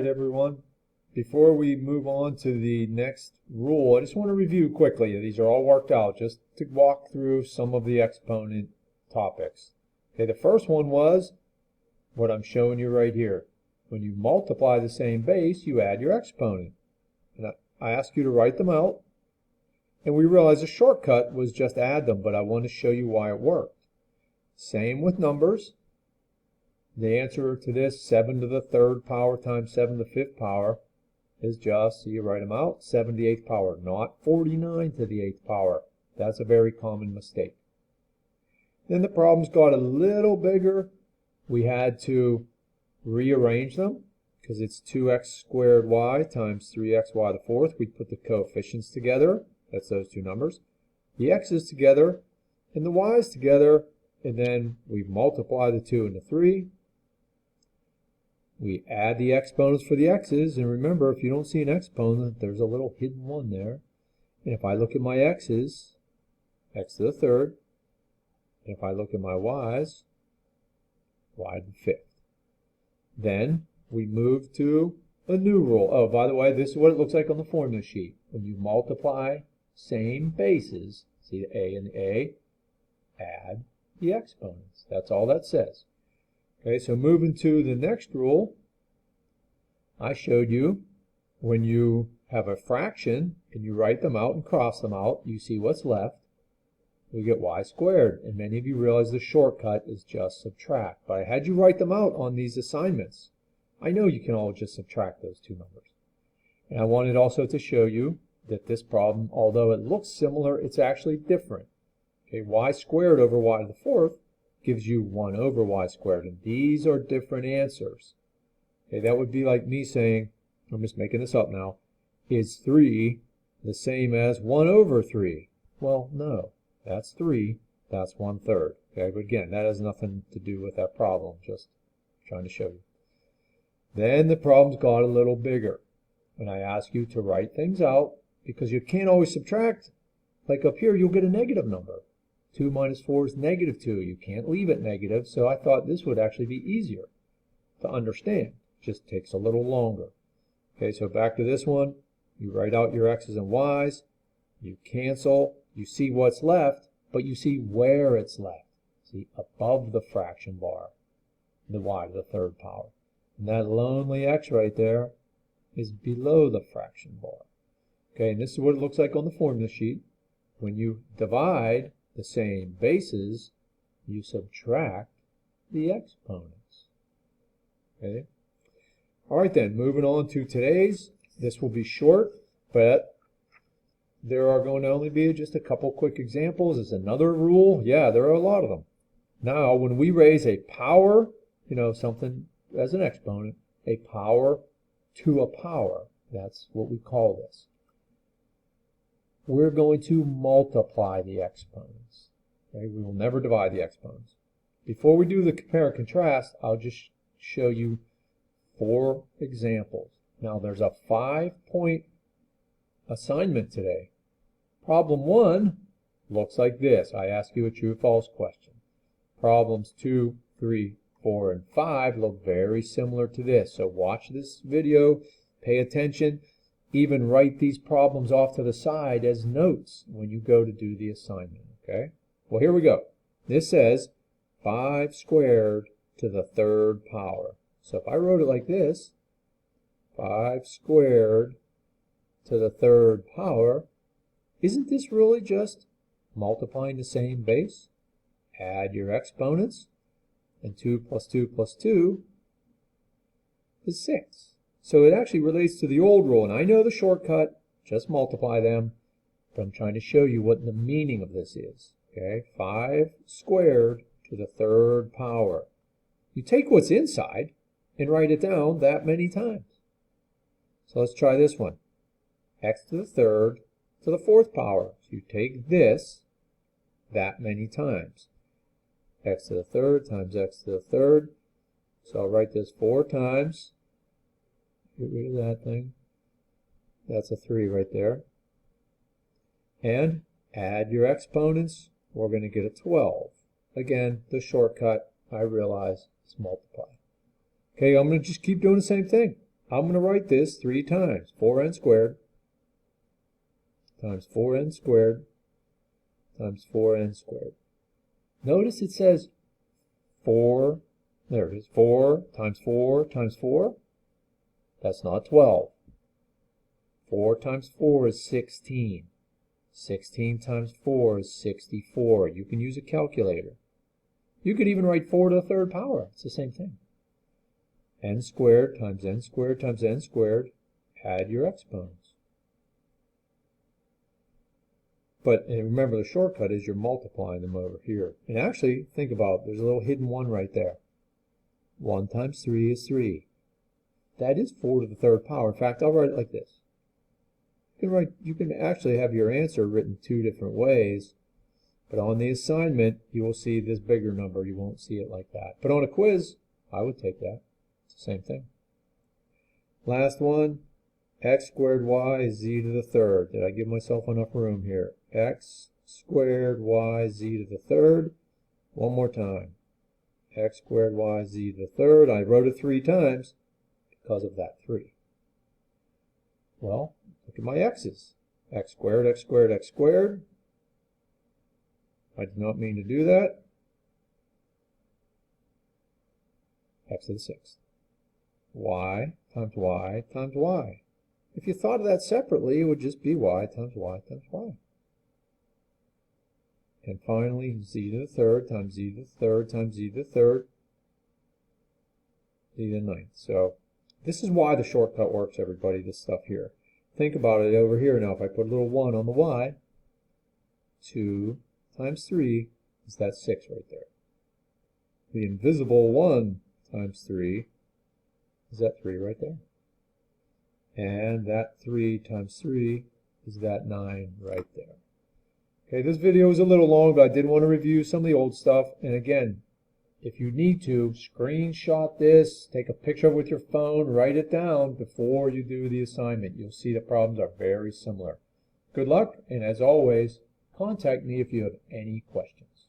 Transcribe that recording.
right, everyone. Before we move on to the next rule, I just want to review quickly. These are all worked out just to walk through some of the exponent topics. Okay, the first one was what I'm showing you right here. When you multiply the same base, you add your exponent. And I ask you to write them out. And we realized a shortcut was just add them, but I want to show you why it worked. Same with numbers. The answer to this, 7 to the third power times 7 to the fifth power, is just, so you write them out, 7 to the eighth power, not 49 to the eighth power. That's a very common mistake. Then the problems got a little bigger. We had to rearrange them because it's 2x squared y times 3xy to the fourth. We put the coefficients together. That's those two numbers. The x's together and the y's together, and then we multiply the 2 and the 3. We add the exponents for the x's, and remember, if you don't see an exponent, there's a little hidden one there. And if I look at my x's, x to the third, and if I look at my y's, y to the fifth. Then we move to a new rule. Oh, by the way, this is what it looks like on the formula sheet. When you multiply same bases, see the a and the a, add the exponents. That's all that says. Okay, so moving to the next rule, I showed you when you have a fraction and you write them out and cross them out, you see what's left. We get y squared, and many of you realize the shortcut is just subtract. But I had you write them out on these assignments. I know you can all just subtract those two numbers. And I wanted also to show you that this problem, although it looks similar, it's actually different. Okay, y squared over y to the fourth gives you 1 over y squared, and these are different answers. Okay, that would be like me saying, I'm just making this up now, is 3 the same as 1 over 3? Well, no, that's 3, that's 1/3. Okay, but again, that has nothing to do with that problem, just trying to show you. Then the problems got a little bigger, and I ask you to write things out, because you can't always subtract. Like up here, you'll get a negative number. 2 minus 4 is negative 2. You can't leave it negative, so I thought this would actually be easier to understand. Just takes a little longer. Okay, so back to this one. You write out your x's and y's. You cancel. You see what's left, but you see where it's left. See, above the fraction bar, the y to the third power. And that lonely x right there is below the fraction bar. Okay, and this is what it looks like on the formula sheet. When you divide the same bases, you subtract the exponents. Okay. All right then, moving on to today's. This will be short, but there are going to only be just a couple quick examples. There's another rule. Yeah, there are a lot of them. Now, when we raise a power, something as an exponent, a power to a power, that's what we call this. We're going to multiply the exponents. Okay? We will never divide the exponents. Before we do the compare and contrast, I'll just show you 4 examples. Now there's a 5-point assignment today. Problem 1 looks like this. I ask you a true or false question. Problems 2, 3, 4, and 5 look very similar to this. So watch this video, pay attention. Even write these problems off to the side as notes when you go to do the assignment, okay? Well, here we go. This says 5 squared to the third power. So if I wrote it like this, 5 squared to the third power, isn't this really just multiplying the same base? Add your exponents, and 2 plus 2 plus 2 is 6. So it actually relates to the old rule, and I know the shortcut, just multiply them, but I'm trying to show you what the meaning of this is. Okay, 5 squared to the third power. You take what's inside and write it down that many times. So let's try this one. X to the third to the fourth power. So you take this that many times. X to the third times x to the third. So I'll write this 4 times. Get rid of that thing. That's a 3 right there. And add your exponents. We're going to get a 12. Again, the shortcut, I realize, is multiply. Okay, I'm going to just keep doing the same thing. I'm going to write this 3 times. 4n squared times 4n squared times 4n squared. Notice it says 4, there it is, 4 times 4 times 4. That's not 12. 4 times 4 is 16. 16 times 4 is 64. You can use a calculator. You could even write 4 to the third power. It's the same thing. N squared times n squared times n squared. Add your exponents. But remember, the shortcut is you're multiplying them over here. And actually, think about it. There's a little hidden 1 right there. 1 times 3 is 3. That is 4 to the third power. In fact, I'll write it like this. You can actually have your answer written 2 different ways. But on the assignment, you will see this bigger number. You won't see it like that. But on a quiz, I would take that. It's the same thing. Last one. X squared y z to the third. Did I give myself enough room here? X squared y z to the third. One more time. X squared y z to the third. I wrote it 3 times because of that 3. Well, look at my x's. X squared, x squared, x squared. I did not mean to do that. X to the 6th. Y times y times y. If you thought of that separately, it would just be y times y times y. And finally, z to the third times z to the third times z to the third, z to the 9th. So this is why the shortcut works, everybody, this stuff here. Think about it over here now. If I put a little 1 on the y, 2 times 3 is that 6 right there. The invisible 1 times 3 is that 3 right there. And that 3 times 3 is that 9 right there. Okay, this video is a little long, but I did want to review some of the old stuff. And again, if you need to, screenshot this, take a picture with your phone, write it down before you do the assignment. You'll see the problems are very similar. Good luck, and as always, contact me if you have any questions.